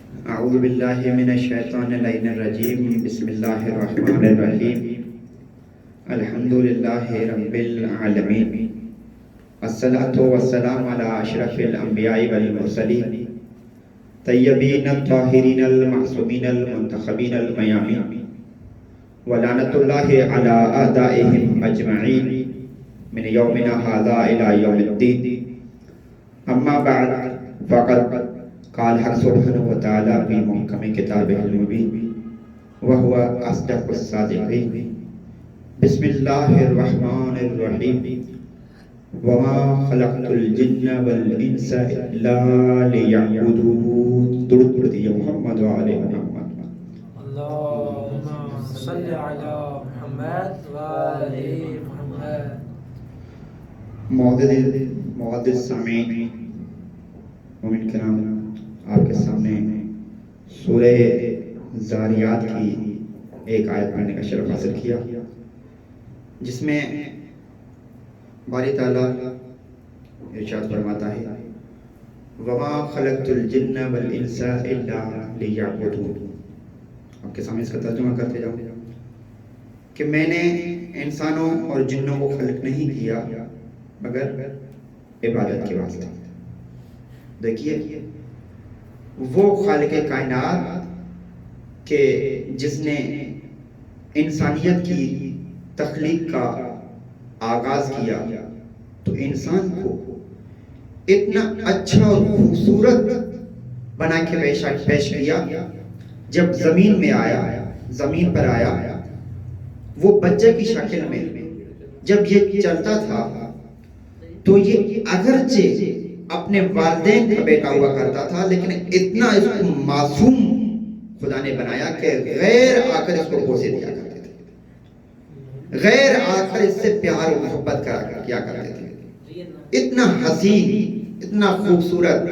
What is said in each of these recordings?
اعوذ باللہ من الشیطان اللعین الرجیم بسم اللہ الرحمن الرحیم الحمد للہ رب العالمین الصلاۃ والسلام علی اشرف الانبیاء والمرسلین طیبین الطاہرین المعصومین المنتخبین المیامین ولعنۃ اللہ علی اعدائہم اجمعین من یومنا ھذا الی یوم الدین اما بعد فقد قال حق سبحانہ وتعالی فی محکم کتابہ المبین وہو اصدق الصادقین بسم اللہ الرحمن الرحیم وما خلقت الجن والانس الا لیعبدون درود پڑھتی ہے محمد وعلی محمد اللہم صلی علی محمد وعلی محمد. معزز سامعین مومن کرام، آپ کے سامنے سورہ زاریات کی ایک آیت پڑھنے کا شرف حاصل کیا، جس میں باری تعالیٰ ارشاد فرماتا ہے وَمَا خَلَقْتُ الْجِنَّ وَالْإِنسَ إِلَّا لِيَعْبُدُونِ. آپ کے سامنے اس کا ترجمہ کرتے جاؤں کہ میں نے انسانوں اور جنوں کو خلق نہیں کیا مگر عبادت کے واسطے. دیکھیے وہ خالق کائنات کہ جس نے انسانیت کی تخلیق کا آغاز کیا تو انسان کو اتنا اچھا اور خوبصورت بنا کے پیش کیا. جب زمین میں آیا، زمین پر آیا، وہ بچے کی شکل میں جب یہ چلتا تھا تو یہ اگرچہ اپنے والدین کا بیٹا ہوا کرتا تھا، لیکن اتنا اس کو معصوم خدا نے بنایا کہ غیر آ کر اس کو بوسے دیا کرتے تھے، غیر آ کر اس سے پیار و محبت کیا کرتے تھے. اتنا حسین، اتنا خوبصورت.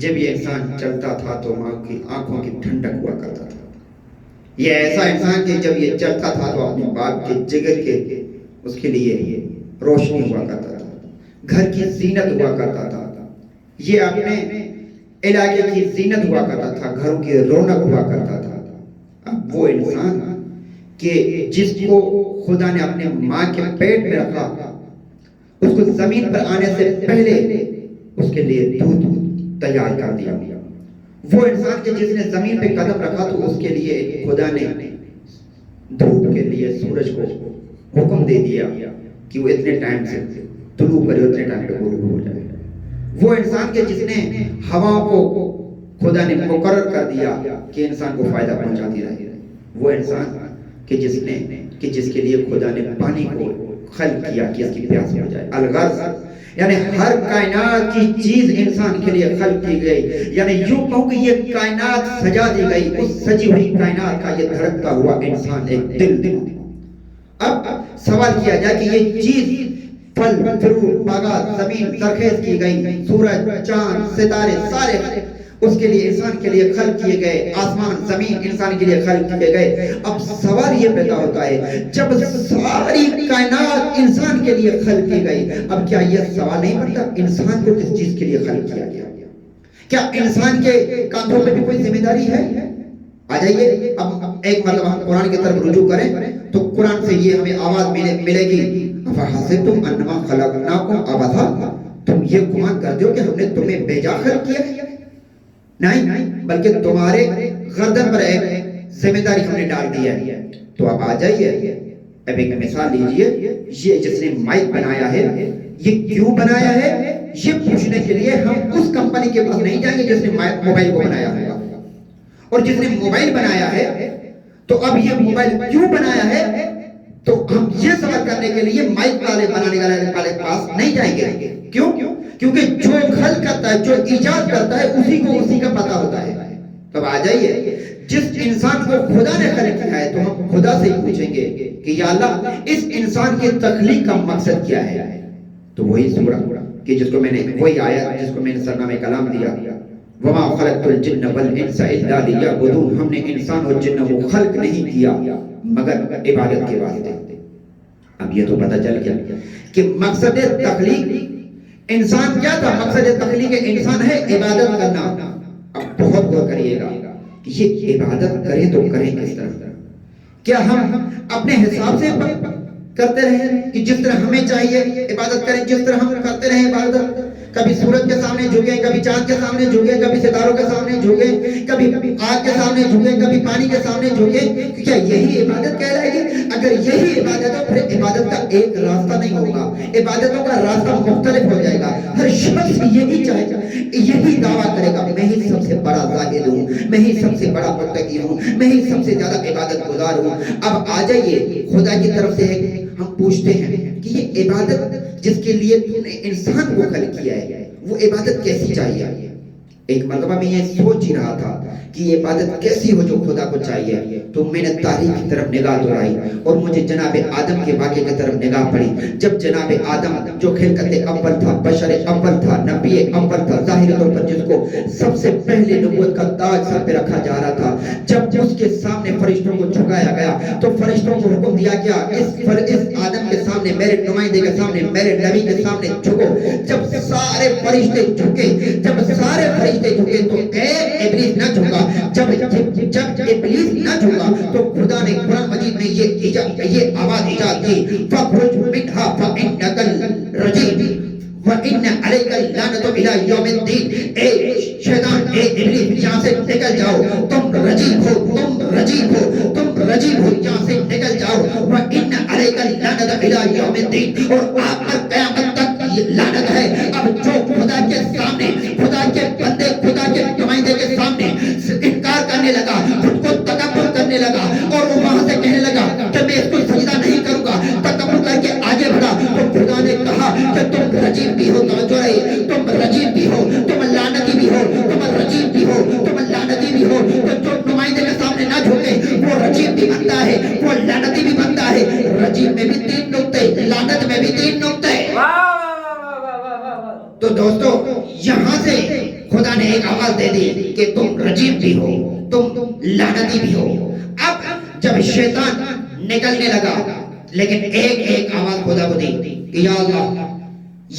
جب یہ انسان چلتا تھا تو ماں کی آنکھوں کی ٹھنڈک ہوا کرتا تھا. یہ ایسا انسان کہ جب یہ چلتا تھا تو اپنے باپ کے جگر کے اس کے لیے روشنی ہوا کرتا تھا، گھر کی زینت ہوا کرتا تھا، یہ اپنے علاقے کی زینت ہوا کرتا تھا، گھروں کی رونق ہوا کرتا تھا. اب وہ انسان کہ جس کو خدا نے اپنے ماں کے پیٹ میں رکھا، اس کو زمین پر آنے سے پہلے اس کے لیے دودھ تیار کر دیا. وہ انسان کہ جس نے زمین پہ قدم رکھا تو اس کے لیے خدا نے دھوپ کے لیے سورج کو حکم دے دیا کہ وہ اتنے ٹائم سے طلوع کرے، اتنے ٹائم پہ غروب ہو جائے. وہ انسان کہ جس نے ہوا کو خدا نے مقرر کر دیا کہ انسان کو فائدہ پہنچاتی رہے. وہ انسان کہ جس کے لیے خدا نے پانی کو خلق کیا کہ اس کی پیاس ہو جائے. الغرض یعنی ہر کائنات کی چیز انسان کے لیے خلق کی گئی، یعنی یوں کہوں کہ یہ کائنات سجا دی گئی. اس سجی ہوئی کائنات کا یہ دھڑکتا ہوا انسان ایک دل. اب سوال کیا جائے کہ یہ چیز پھل فروٹ باغات زمین زرخیز کی گئی، سورج چاند ستارے سارے اس کے لیے انسان کے لیے خلق کیے گئے، آسمان زمین انسان کے لیے خلق کیے گئے. اب سوال یہ پیدا ہوتا ہے جب ساری کائنات انسان کے لیے خلق کی گئی، اب کیا یہ سوال نہیں بنتا انسان کو کس چیز کے لیے خلق کیا گیا؟ کیا انسان کے کاندھوں پہ بھی کوئی ذمہ داری ہے؟ آ جائیے اب ایک مرتبہ ہم قرآن کی طرف رجوع کریں تو قرآن سے یہ ہمیں آواز ملے گی افحسبتم انما خلقناکم عبثا. تم یہ گمان کرتے ہو کہ ہم نے تمہیں بیجا خلق کیا؟ نہیں، بلکہ تمہارے گردن پر ایک ذمہ داری ہم نے ڈال دی ہے. تو اب آ جائیے، اب ایک مثال لیجئے. یہ جس نے مائک بنایا ہے یہ کیوں بنایا ہے؟ یہ پوچھنے کے لیے ہم اس کمپنی کے پاس نہیں جائیں گے جس نے موبائل کو بنایا ہوگا. اور جس نے موبائل بنایا ہے تو اب یہ موبائل کیوں بنایا ہے تو ہم یہ سوال کرنے کے لیے مائک والے بنانے والے پاس نہیں جائیں گے. کیوں؟ کیونکہ جو خلق کرتا ہے، جو ایجاد کرتا ہے، اسی کو اسی کا پتہ ہوتا ہے. تب آ جائیے جس انسان کو خدا نے خلق کیا ہے تو ہم خدا سے ہی پوچھیں گے کہ یا اللہ اس انسان کی تخلیق کا مقصد کیا ہے. تو وہی سورہ کہ جس کو میں نے وہی آیت جس کو میں نے سرنامہ کلام دیا وما خلقت الجن والانس الا لیعبدون. ہم نے انسان اور جن کو خلق نہیں کیا مگر عبادت کے واسطے. اب یہ تو پتہ چل گیا کہ مقصد تخلیق انسان کیا تھا؟ مقصد تخلیق انسان ہے عبادت کرنا. اب بہت غور کریے گا کہ یہ عبادت کریں تو کریں کس طرح؟ کیا ہم اپنے حساب سے کرتے رہے کہ جس طرح ہمیں چاہیے عبادت کریں، جس طرح ہم کرتے رہے عبادت؟ کبھی سورج کے سامنے جھکے، کبھی چاند کے سامنے جھکے، کبھی ستاروں کے سامنے جھکے، کبھی آگ کے سامنے جھکے، کبھی پانی کے سامنے جھکے، کیا یہی عبادت کہلائے گی؟ اگر یہی عبادت ہے پھر عبادت کا ایک راستہ نہیں ہوگا، عبادتوں کا راستہ مختلف ہو جائے گا۔ ہر شخص یہی چاہے گا، یہی دعویٰ کرے گا میں ہی سب سے بڑا زاہد ہوں، میں ہی سب سے بڑا متقی ہوں، میں ہی سب سے زیادہ عبادت گزار ہوں۔ اب آ جائیے خدا کی طرف سے ہم پوچھتے ہیں کہ یہ عبادت جس کے لیے تو نے انسان کو خلق کیا ہے وہ عبادت کیسی چاہیے؟ ایک مرتبہ میں یہ سوچ ہی رہا تھا کہ یہ عبادت کیسی ہو جو خدا کو چاہیے، تو میں نے تاریخ کی طرف نگاہ دوڑائی اور مجھے جناب آدم کے واقعے کی طرف نگاہ پڑی۔ جب جناب آدم جو خلقت اول تھا، بشر اول تھا، نبی اول تھا، ظاہر طور پر جس کو سب سے پہلے نبوت کا تاج سر پہ رکھا جا رہا تھا، جب اس کے سامنے فرشتوں کو جھکایا گیا تو فرشتوں کو حکم دیا گیا اس آدم کے سامنے، میرے نمائندے کے سامنے، میرے نبی کے سامنے جھکو۔ جب سارے فرشتے جھکے، جب سارے فرشتے جھکے تو ابلیس نہ جھکا۔ جب ابلیس نہ جھکا تو خدا نے قرآن مجید میں یہ آواز ایجاد کی، فَاخْرُجْ مِنْهَا فَإِنَّكَ الرَّجِيمُ وَإِنَّ عَلَيْكَ اللَّعْنَةَ إِلَىٰ يَوْمِ الدِّينِ۔ اے شیطان، اے ابلیس، یہاں سے نکل جاؤ، تم رجیم ہو، تم رجیم ہو، تم رجیم ہو، یہاں سے نکل جاؤ۔ وَإِنَّ عَلَيْكَ اللَّعْنَةَ إِلَىٰ يَوْمِ الدِّينِ، اور آپ پر قیامت تک لعنت ہے۔ اب جو خدا کے سامنے، خدا کے بندے، خدا کے نمائندے کے سامنے انکار کرنے لگا، خود کو تکبر کرنے لگا اور وہ وہاں سے کہنے لگا کہ میں اس کو سجدہ نہیں کروں گا، تکبر کر کے آگے بڑھا، تو خدا نے کہا کہ تم رجیم بھی ہو، توجہ رہے، تم رجیم بھی ہو، تم لعنتی بھی ہو، تم رجیم بھی ہو، تم لعنتی بھی ہو۔ تو جو نمائندے کے سامنے نہ جھکے وہ رجیم بھی بنتا ہے، وہ لعنتی بھی بنتا ہے۔ رجیم میں بھی 3 نقطے، لعنت میں بھی 3 نقطے۔ تو دوستو یہاں سے خدا نے ایک آواز دے دی کہ تم رجیم بھی ہو، تم لعنتی بھی ہو۔ اب جب شیطان نکلنے لگا، لیکن ایک آواز خدا کو دی کہ یا اللہ،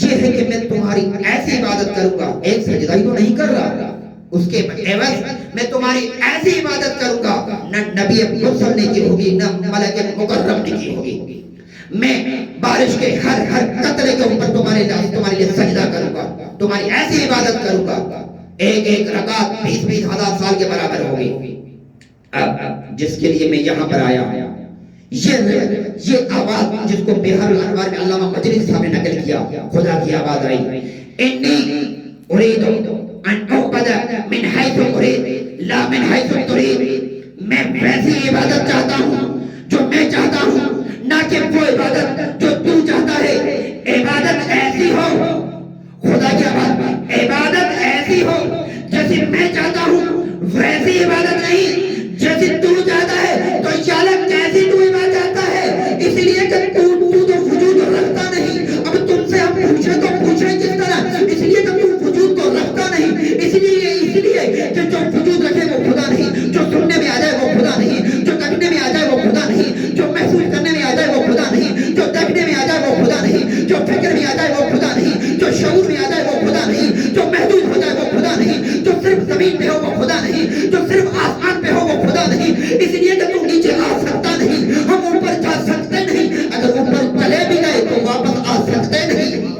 یہ ہے کہ میں تمہاری ایسی عبادت کروں گا، ایک سجدہ ہی تو نہیں کر رہا، اس کے عوض میں تمہاری ایسی عبادت کروں گا نہ نبی مرسل نے کی ہوگی، نہ ملک مکرم نے کی ہوگی۔ میں بارش کے ہر قطرے کے اوپر تمہارے لیے سجدہ کروں گا، تمہاری ایسی عبادت کروں گا، ایک رکعت 20 ہزار سال کے برابر ہوگی۔ اب جس کے لیے میں یہاں پر آیا، یہ آواز جس کو بہار الانوار میں علامہ مجلس صاحب نے نقل کیا، خدا کی آواز آئی، انی اريد ان اعبد من حيث اريد لا من حيث تريد۔ میں ویسی عبادت چاہتا ہوں جو میں چاہتا ہوں، نہ کہ وہ عبادت جو تو چاہتا ہے۔ عبادت ایسی ہو، خدا کی آواز، عبادت ایسی ہو جیسے میں چاہتا ہوں، ویسی عبادت نہیں جیسے تو چاہتا ہے۔ تو یا اللہ کیسی تو عبادت چاہتا ہے؟ اس لیے کہ تو تو وجود رکھتا نہیں۔ اب تم سے ہم پوچھیں کس طرح؟ اس لیے کہ تو وجود تو رکھتا نہیں، اس لیے کہ جو وجود رکھے وہ خدا نہیں، جو سننے میں آ جائے وہ خدا نہیں، جو دیکھنے میں آ جائے وہ خدا نہیں، جو محسوس کرنے میں آ جائے وہ خدا نہیں، جو دیکھنے میں آ جائے وہ خدا نہیں، جو فکر میں آ جائے وہ خدا نہیں، جو شعور میں آ جائے وہ خدا نہیں، جو محدود ہو جائے وہ خدا نہیں، جو صرف زمین پہ ہو وہ خدا نہیں، جو صرف آسمان پہ ہو وہ خدا نہیں۔ اس لیے کہ تو نیچے آ سکتا نہیں، ہم اوپر جا سکتے نہیں، اگر اوپر چلے بھی گئے تو واپس آ سکتے نہیں۔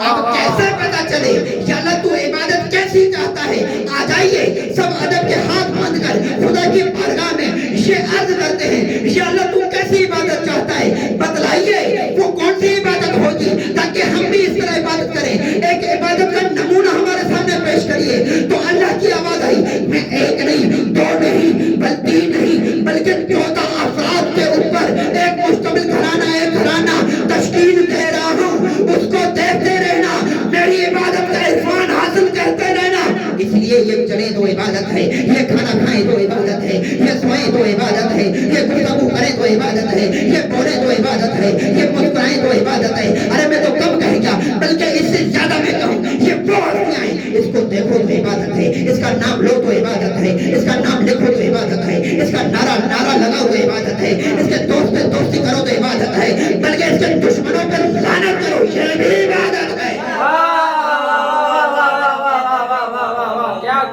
اب کیسے پتا چلے یا اللہ تو عبادت کیسی چاہتا ہے؟ آ جائیے سب ادب کے ہاتھ باندھ کر خدا کی بارگاہ میں یہ عرض کرتے ہیں، یا اللہ تو کیسی عبادت چاہتا ہے؟ بتلائیے وہ کون سی عبادت ہوگی تاکہ ہم بھی اس طرح عبادت کریں۔ ایک عبادت کا نمونہ ہمارے سامنے پیش کریے۔ تو اللہ کی آواز آئی، میں ایک نہیں، 2 نہیں، بلکہ 3 نہیں، بلکہ 14 افراد کے اوپر ایک مشتمل گھرانہ تشکیل دے رہا ہوں، اس کو دیکھتے رہنا، میری عبادت کا عرفان حاصل کرتے رہنا۔ اس لیے یہ چلے تو عبادت ہے، یہ کھانا کھائیں تو عبادت ہے، یہ سوئیں تو عبادت ہے، یہ گفتگو کریں تو عبادت ہے، یہ بولیں تو عبادت ہے، یہ مسکرائیں تو عبادت ہے۔ ارے میں تو کم کہہ گیا، بلکہ اس سے زیادہ میں کہوں، یہ وہ ہستیاں ہیں، اس کو دیکھو تو عبادت ہے، اس کا نام لو تو عبادت ہے، اس کا نام لکھو تو عبادت ہے، اس کا نعرہ لگاؤ تو عبادت ہے، اس کے دوست پہ دوستی کرو تو عبادت ہے، بلکہ اس کے دشمنوں پہ لعنت کرو، یہ بھی عبادت ہے۔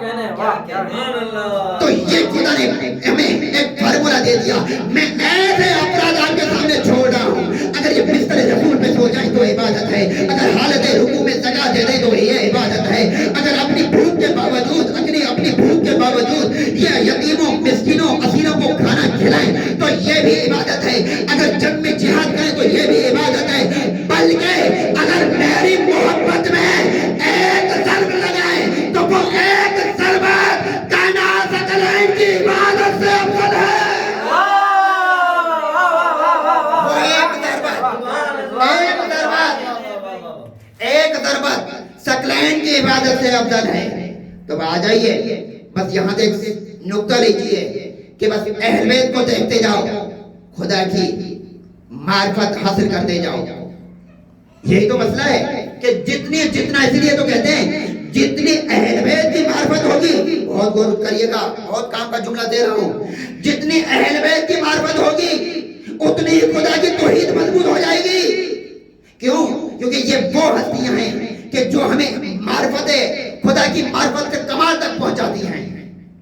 کہنے واہ کیا کہنے تو یہ خدا نے ہمیں ایک فارمولا دے دیا. میں ایسے افراد آپ کے سامنے چھوڑ رہا ہوں, اگر یہ بستر رسول پہ سو جائیں تو عبادت ہے, اگر حالت رکوع میں سجا دے دیں تو یہ عبادت ہے, اگر اپنی بھوک کے باوجود اپنی بھوک کے باوجود یہ یتیموں مسکینوں اسیروں کو کھانا کھلائیں تو یہ بھی عبادت ہے, اگر جنگ میں جہاد کریں تو یہ بھی عبادت ہے, بلکہ اگر میری محبت میں ایک ضرب لگائیں تو وہ ایک ضربت کائنات ثقلین کی عبادت سے افضل ہے. ایک ضربت ثقلین کی عبادت سے افضل ہے. تو آ جائیے, بس یہاں سے ایک نقطہ لیجئے کہ بس اہل بیت کو دیکھتے جاؤ, خدا کی معرفت حاصل کرتے جاؤ. یہی تو مسئلہ ہے کہ جتنا اس لیے تو کہتے ہیں جتنی اہل بیت کی معرفت ہوگی, بہت غور کریے گا, بہت کام کا جملہ دے رہا ہوں, جتنی اہل بیت کی معرفت ہوگی اتنی ہی خدا کی توحید مضبوط ہو جائے گی. کیوں؟ کیونکہ یہ وہ ہستیاں ہیں کہ جو ہمیں معرفت خدا کی معرفت کے کمال تک پہنچاتی ہیں.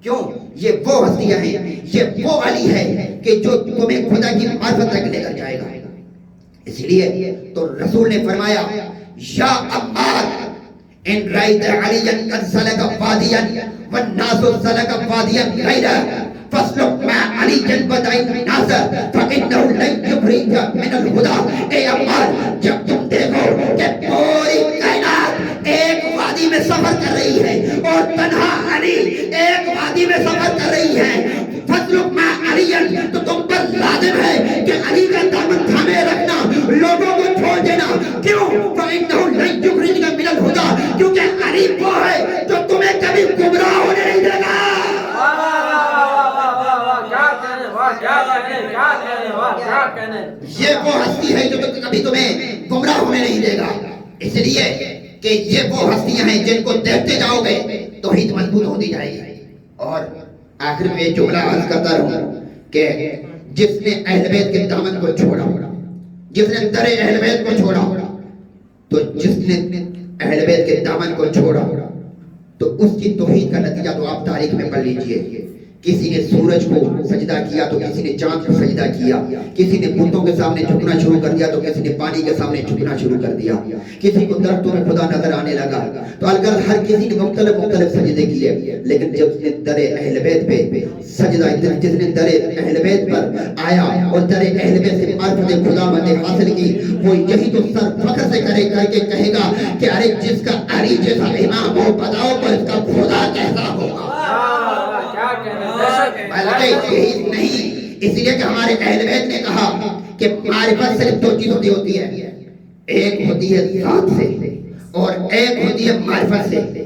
کیوں؟ یہ وہ ہستیاں ہیں, یہ وہ علی ہے کہ جو تمہیں خدا کی معرفت تک لے کر جائے گا. اس لیے تو رسول نے فرمایا یا عمار ان رأیت علیاً قد سلک وادیاً والناس سلک وادیاً غیرہ فاسلک مع علی بدع الناس فإنہ لن یخرج من الہدی. اے عمار, جب تم دیکھو کہ پوری کائنات ایک وادی میں سفر کر رہی ہے اور تنہا علی ایک وادی میں سفر کر رہی ہے, فاسلک مع علی, تو تم پر لازم ہے کہ علی کا دامن تھامے رکھنا, لوگوں کو چھوڑ دینا. کیوں؟ فإنہ لن یخرج من الہدی, کیونکہ علی وہ ہے جو تمہیں کبھی گمراہ ہونے نہیں دے گا. یہ وہ ہستی ہے جو کبھی تمہیں گمراہ ہونے نہیں دے گا. اس لیے کہ یہ وہ ہستیاں ہیں جن کو دیکھتے جاؤ گے توحید مضبوط ہوتی جائے گی. اور آخر میں یہ جملہ عرض کرتا رہوں کہ جس نے اہل بیت کے دامن کو چھوڑا, جس نے در اہل بیت کو چھوڑا, تو جس نے اہل بیت کے دامن کو چھوڑا تو اس کی توحید کا نتیجہ تو آپ تاریخ میں پڑھ لیجئے. کسی نے سورج کو سجدہ کیا تو کسی نے چاند کو سجدہ کیا, کسی نے بتوں کے سامنے جھکنا شروع کر دیا تو کسی نے پانی کے سامنے جھکنا شروع کر دیا, کسی کو درختوں میں خدا نظر آنے لگا. تو الگر ہر کسی نے مختلف سجدے کیے, لیکن جب اس نے در اہل بیت پہ سجدہ, جس نے در اہل بیت پر آیا اور در اہل بیت سے معرفت خدا مند حاصل کی, وہ یہی تو سر فخر سے کر کے کہے گا کہ ارے جس کا علی جیسا امام ہو بتاؤ تو اس کا خدا کیسا ہوگا. بلکہ یہی نہیں, اس لیے کہ ہمارے اہل بیت نے کہا کہ معرفت صرف دو چیزوں سے ہوتی ہے, ایک ہوتی ہے ذات سے اور ایک ہوتی ہے معرفت سے.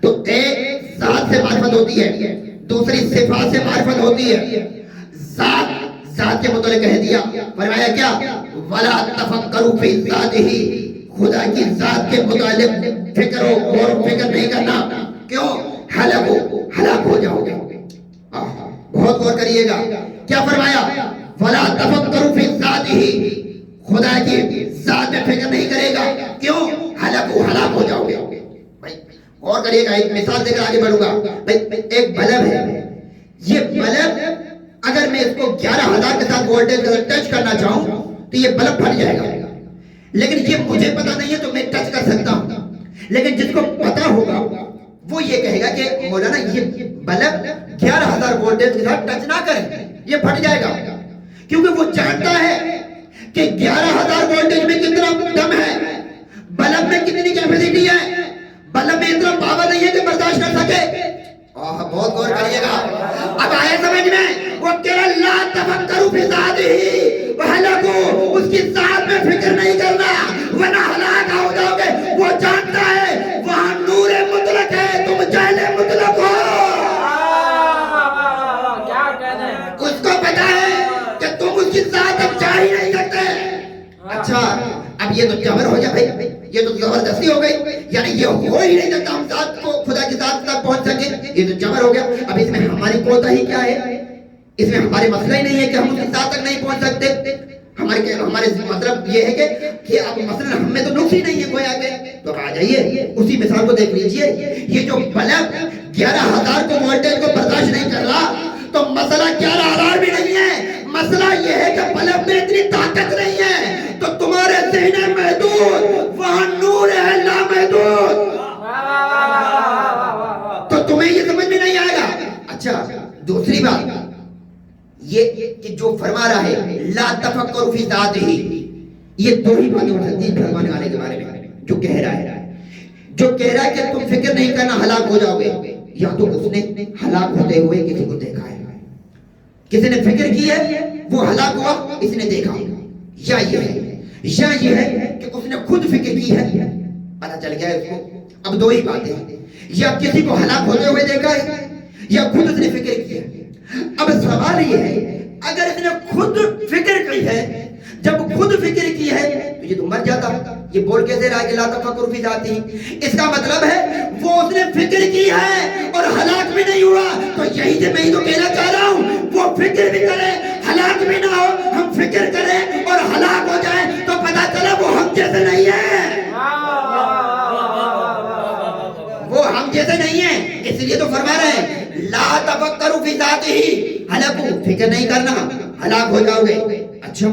تو ایک ذات سے معرفت ہوتی ہے, دوسری صفات سے معرفت ہوتی ہے. ذات کے متعلق کہہ دیا, فرمایا کیا, وَلَا تَفَكَّرُوا فِي ذَاتِهِ, خدا کی ذات کے متعلق فکر و غور و فکر نہیں کرنا. کیوں؟ ہلاک ہو جاؤ گے. بہت غور کریے گا, کیا فرمایا, وَلَا تَفَكَّرُوا فِي ذَاتِهِ, خدا کی ذات میں فکر نہیں کرے گا. کیوں؟ ہلاک ہو جاؤ گے. بھائی غور کریے گا, ایک مثال دے کر آگے بڑھوں گا. بھائی ایک بلب ہے, یہ بلب اگر میں اس کو 11,000 کے ساتھ وولٹیج کا ٹچ کرنا چاہوں تو یہ بلب پھٹ جائے گا, لیکن یہ مجھے پتا نہیں ہے تو میں ٹچ کر سکتا ہوں. لیکن جس کو پتا ہوگا وہ یہ کہے گا کہ مولانا یہ بلب 11,000 وولٹیج کے ساتھ ٹچ نہ کریں, یہ پھٹ جائے گا. کیونکہ وہ جانتا ہے کہ 11,000 وولٹیج میں کتنا دم ہے, بلب میں کتنی کیپیسٹی ہے, بلب میں اتنا پاور نہیں ہے کہ برداشت کر سکے. بہت غور کریے گا, اب آئے سمجھ میں, وہ کہہ لا تفکروا فی ذاتہ وہلکوا, اس کی ذات میں فکر نہیں کرنا ورنہ ہلاک ہو جاؤ گے. وہ جانتا ہے وہاں نور مطلق ہے, تم جہل مطلق ہو. اس کو پتا ہے کہ تم اس کی ذات اب چاہ ہی نہیں سکتے. اچھا اب یہ تو جبر ہو گیا بھائی, یہ تو زبردستی ہو گئی, یعنی یہ ہو ہی نہیں سکتا ہم ذات کو خدا کی ذات تک پہنچ سکے, یہ تو جبر ہو گیا. اب اس میں ہماری کوتاہی کیا ہے, اس میں ہمارے مسئلہ ہی نہیں ہے کہ ہم اس کی ذات تک نہیں پہنچ سکتے. ہمارے مطلب یہ ہے کہ اب مثلا ہم میں تو نقص ہی نہیں ہے گویا کہ. تو آ جائیے اسی مثال کو دیکھ لیجئے, یہ جو بلب 11,000 کو وولٹیج کو برداشت نہیں کر رہا تو مسئلہ 11,000 بھی نہیں ہے، مسئلہ یہ ہے کہ بلب میں اتنی طاقت نہیں ہے، تو تمہارے ذہن ہے محدود، وہاں نور ہے لامحدود، تو تمہیں یہ سمجھ میں نہیں آئے گا۔ اچھا دوسری بات یہ کہ جو فرما رہا ہے لا تفکر فی ذاتہ، یہ دو ہی باتیں ہو سکتی ہیں فرمانے والے کے بارے میں، جو کہہ رہا ہے کہ تم فکر نہیں کرنا ہلاک ہو جاؤ گے، یا تو اس نے ہلاک ہوتے ہوئے کسی کو دیکھا ہے، کسی نے فکر کی ہے وہ ہلاک ہوا اس نے دیکھا، یا یہ ہے کہ اس نے خود فکر کی ہے پتہ چل گیا اس کو۔ اب دو ہی باتیں ہیں، یا کسی کو ہلاک ہوتے ہوئے دیکھا ہے یا خود اس نے فکر کی ہے۔ اب سوال یہ ہے اگر اس نے خود فکر کی ہے، جب خود فکر کی ہے تو یہ تو مر جاتا، یہ بول کیسے رہا کہ لا تفکر فی ذاتہ، اس کا مطلب ہے وہ اس نے فکر کی ہے اور ہلاک بھی نہیں ہوا، تو یہی سے میں ہی تو کہنا چاہ رہا ہوں وہ فکر بھی کرے ہلاک بھی نہ ہو، ہم فکر کریں اور ہلاک ہو جائیں تو پتہ چلا وہ ہم جیسے نہیں ہے، وہ ہم جیسے نہیں ہیں، اس لیے تو فرما رہے ہیں لا تفکروا فی ذاتہ، ہلاکو فکر نہیں کرنا ہلاک ہو جاؤ گے۔ اچھا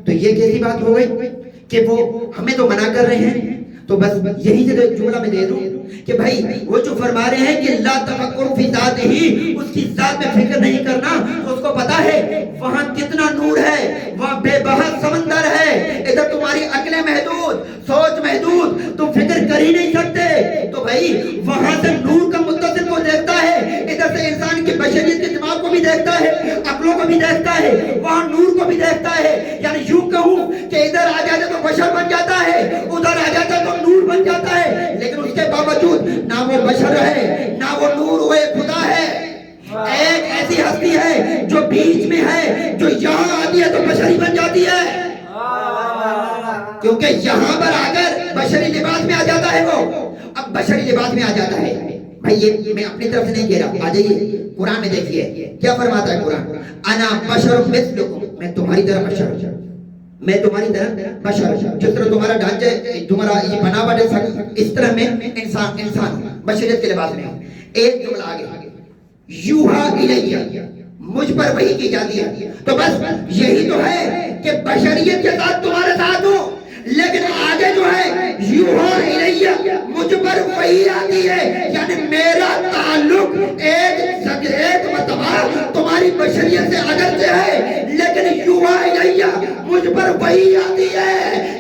تو یہ کیسی بات ہو گئی کہ وہ ہمیں تو منع کر رہے ہیں، تو بس یہی سے جملہ میں دے دوں کہ بھائی وہ جو فرما رہے ہیں کہ لا تفکروا فی ذاتہ، اس کی ذات میں فکر نہیں کرنا، تو اس کو پتا ہے وہاں کتنا نور ہے، وہاں بے بہا سمندر ہے، ادھر تمہاری عقلیں محدود، سوچ محدود، تم فکر کر ہی نہیں سکتے، تو بھائی وہاں سے نور کا متصل کو دیکھتا ہے، ادھر سے انسان کی بشریت کے دماغ کو بھی دیکھتا ہے، عقلوں کو بھی دیکھتا ہے، وہاں نور کو بھی دیکھتا ہے، یعنی یوں کہوں کہ ادھر آ جاتا تو بشر بن جاتا ہے، ادھر آ جاتا تو نور بن جاتا ہے، لیکن اس کے باوجود نہ وہ بشر ہے نہ وہ نور ہوئے خدا ہے، ایک ایسی ہستی ہے جو بیچ میں ہے، جو یہاں آتی ہے تو بشری بن جاتی ہے، کیونکہ یہاں پر آ کر بشری لباس میں آ جاتا ہے، وہ اب بشری لباس میں آ جاتا ہے۔ بھائی یہ میں اپنی طرف سے نہیں کہہ رہا، آ جائیے قرآن میں دیکھیے کیا فرماتا ہے قرآن، انا بشر مثلکم، میں تمہاری طرح بشر ہوں، میں تمہاری طرح بشر ہوں، جس طرح تمہارا ڈھانچہ تمہارا یہ بناوٹ ہے اس طرح میں انسان بشریت کے لباس میں ہوں۔ ایک جملہ آگے یوحا الیہ، مجھ پر وحی کی جاتی ہے، تو بس یہی تو ہے کہ بشریت کے ساتھ تمہارے ساتھ ہوں، لیکن آگے جو ہے یوحا الیہ، مجھ پر وحی آتی ہے، یعنی میرا تعلق ایک مرتبہ تمہاری بشریت سے اگرچہ ہے، لیکن یوحا الیہ مجھ پر وحی آتی ہے،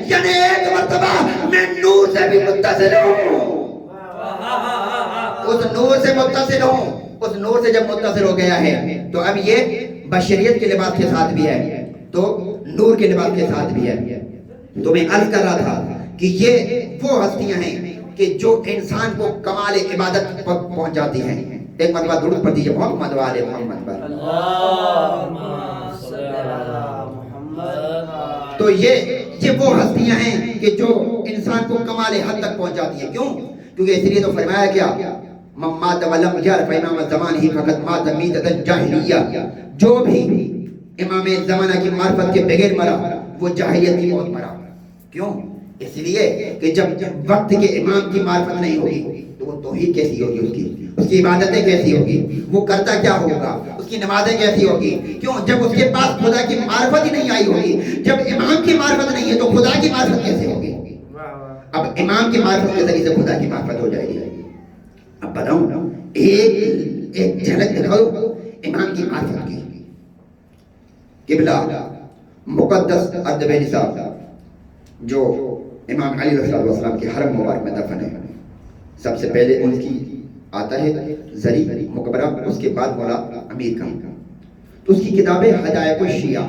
یعنی ایک مرتبہ میں نور سے بھی متصل ہوں، اس نور سے متصل ہوں، اس نور سے جب متصل ہو گیا ہے تو اب یہ بشریت کے لباس کے ساتھ بھی ہے تو نور کے لباس کے ساتھ بھی ہے۔ تو میں عرض کر رہا تھا کہ یہ وہ ہستیاں ہیں کہ جو انسان کو کمال عبادت پر پہنچ جاتی ہیں۔ ایک مرتبہ درود پڑھ دیجئے محمد و آل محمد پر۔ تو یہ وہ ہستیاں ہیں کہ جو انسان کو کمال حد تک پہنچ جاتی ہیں۔ کیوں؟ کیونکہ اس لیے تو فرمایا کیا مات ولم یعرف امام الزمان ہی فقط مات میتۃ الجاہلیہ، جو بھی امام زمانہ کی معرفت کے بغیر مرا وہ جاہلیت کی موت مرا۔ کیوں؟ اس لیے کہ جب وقت کے امام کی معرفت نہیں ہوگی تو وہ توحید کیسی ہوگی، اس کی عبادتیں کیسی ہوگی، وہ کرتا کیا ہوگا، اس کی نمازیں کیسی ہوگی؟ کیوں؟ جب اس کے پاس خدا کی معرفت ہی نہیں آئی ہوگی، جب امام کی معرفت نہیں ہے تو خدا کی معرفت کیسے ہوگی؟ اب امام کی معرفت کے ذریعے سے خدا کی معرفت ہو جائے گی۔ اب بتاؤں ایک جھلک دکھاؤ امام کی معرفت کی۔ قبلہ مقدس اردبیلی صاحب جو امام علی رضی اللہ عنہ کے حرم مبارک میں دفن ہے، سب سے پہلے ان کی آتا ہے زری مقبرہ، اس کے بعد مولا امیر کا۔ تو اس کی کتابیں ہدایت الشیعہ،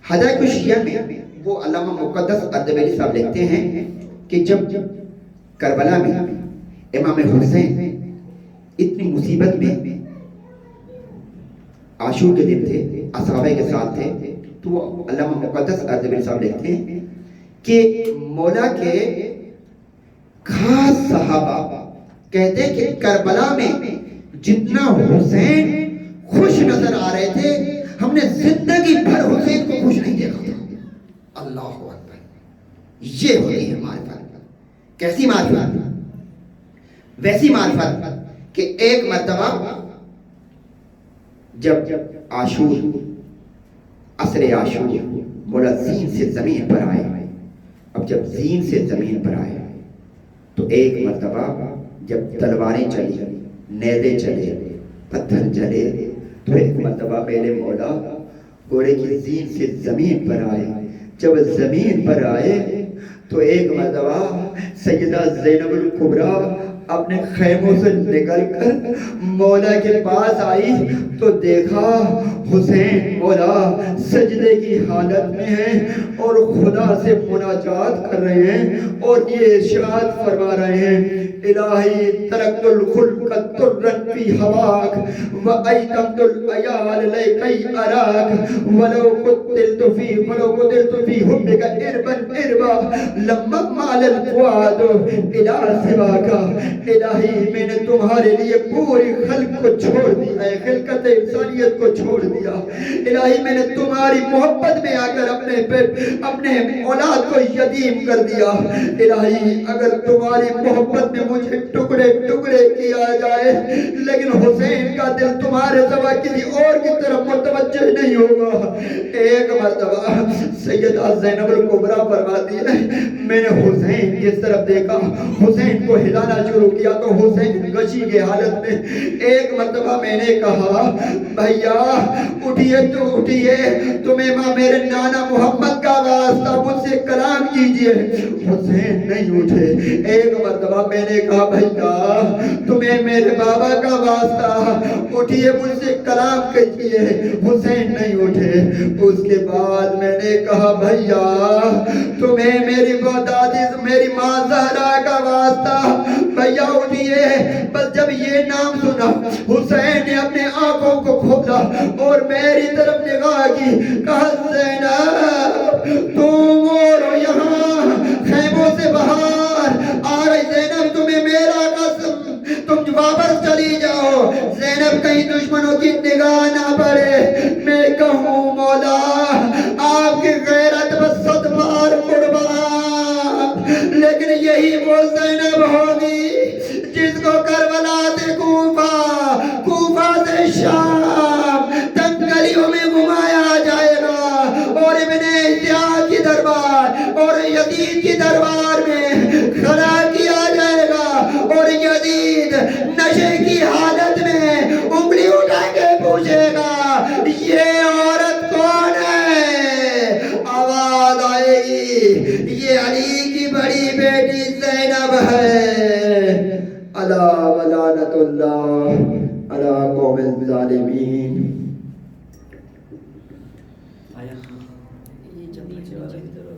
ہدایت الشیعہ میں وہ علامہ مقدس اردبیلی صاحب لکھتے ہیں کہ جب کربلا میں امام حسین اتنی مصیبت میں عاشور کے دن تھے، اصحابہ کے ساتھ تھے، تو وہ علامہ مقدس اردبیلی صاحب لکھتے ہیں کہ مولا کے خاص صحابہ کہتے ہیں کہ کربلا میں جتنا حسین خوش نظر آ رہے تھے ہم نے زندگی بھر حسین کو خوش نہیں دیکھا تھا۔ اللہ اکبر، یہ ہوتی ہے معرفت۔ کیسی معرفت؟ ویسی معرفت کہ ایک مرتبہ جب عاشور عصر عاشور مولا زین سے زمین پر آئے، اب جب زین سے زمین پر آئے تو ایک مرتبہ جب تلواریں چلی، نیزے چلے، پتھر چلے، تو ایک مرتبہ میرے مولا گھوڑے کی زین سے زمین پر آئے. جب زمین پر آئے تو ایک مرتبہ سیدہ زینب الکبریٰ اپنے خیموں سے نکل کر مولا کے پاس آئی تو دیکھا حسین مولا سجدے کی حالت میں ہیں اور خدا سے مناجات کر رہے ہیں اور یہ ارشاد فرما رہے ہیں الہی ترکت الخلق ترن فی ہواک وایتمت العیال لیکی اراک ولو قتلت فی حبک اربا اربا لما مال الفؤاد الى سواکا. الہی میں نے تمہارے لیے پوری خلق کو چھوڑ دیا ہے، خلقت انسانیت کو چھوڑ دیا. الہی میں نے تمہاری محبت میں آ کر اپنے اولاد کو یتیم کر دیا. الہی اگر تمہاری محبت میں مجھے ٹکڑے ٹکڑے کیا جائے لیکن حسین کا دل تمہارے سوا کسی اور کی طرف متوجہ نہیں ہوگا. ایک مرتبہ سیدہ زینب الکبریٰ فرماتی ہے میں نے حسین کی طرف دیکھا، حسین کو ہلانا شروع کیا تو حسین غشی کے حالت میں. ایک مرتبہ میں نے کہا بھیا اٹھیے تو اٹھیے، تمہیں ماں میرے نانا محمد کا واسطہ مجھ سے کلام کیجئے. حسین نہیں اٹھے. ایک مرتبہ میں نے کہا بھیا تمہیں میرے بابا کا واسطہ اٹھیے مجھ سے کلام کیجئے. حسین نہیں اٹھے. اس کے بعد میں نے کہا بھیا تمہیں میری دادی میری ماں زہرا کا واسطہ بھیا اٹھیے. بس جب یہ نام سنا حسین نے اپنے آنکھوں کو کھولا اور میری طرف نگاہ کی، کہا زینب تم اور یہاں خیموں سے باہر آ رہی. زینب تمہیں میرا قسم تم واپس چلی جاؤ. زینب کہیں دشمنوں کی نگاہ نہ پڑے. میں کہوں مولا آپ کی غیرت بس 100 بار قربان، لیکن یہی وہ زینب ہوگی جس کو کربلا سے کوفہ سے شام تنگ گلیوں میں گھمایا جائے گا اور ابن احتیاط کی دربار اور یزید کی دربار میں کھڑا کیا جائے گا اور یزید نشے کی حالت میں انگلی اٹھا کے پوچھے گا یہ عورت کون ہے؟ آواز آئے گی یہ علی کی بڑی بیٹی زینب ہے. الا ولعنت اللہ علی قوم الظالمین. یہ جب نیچے والا کی طرف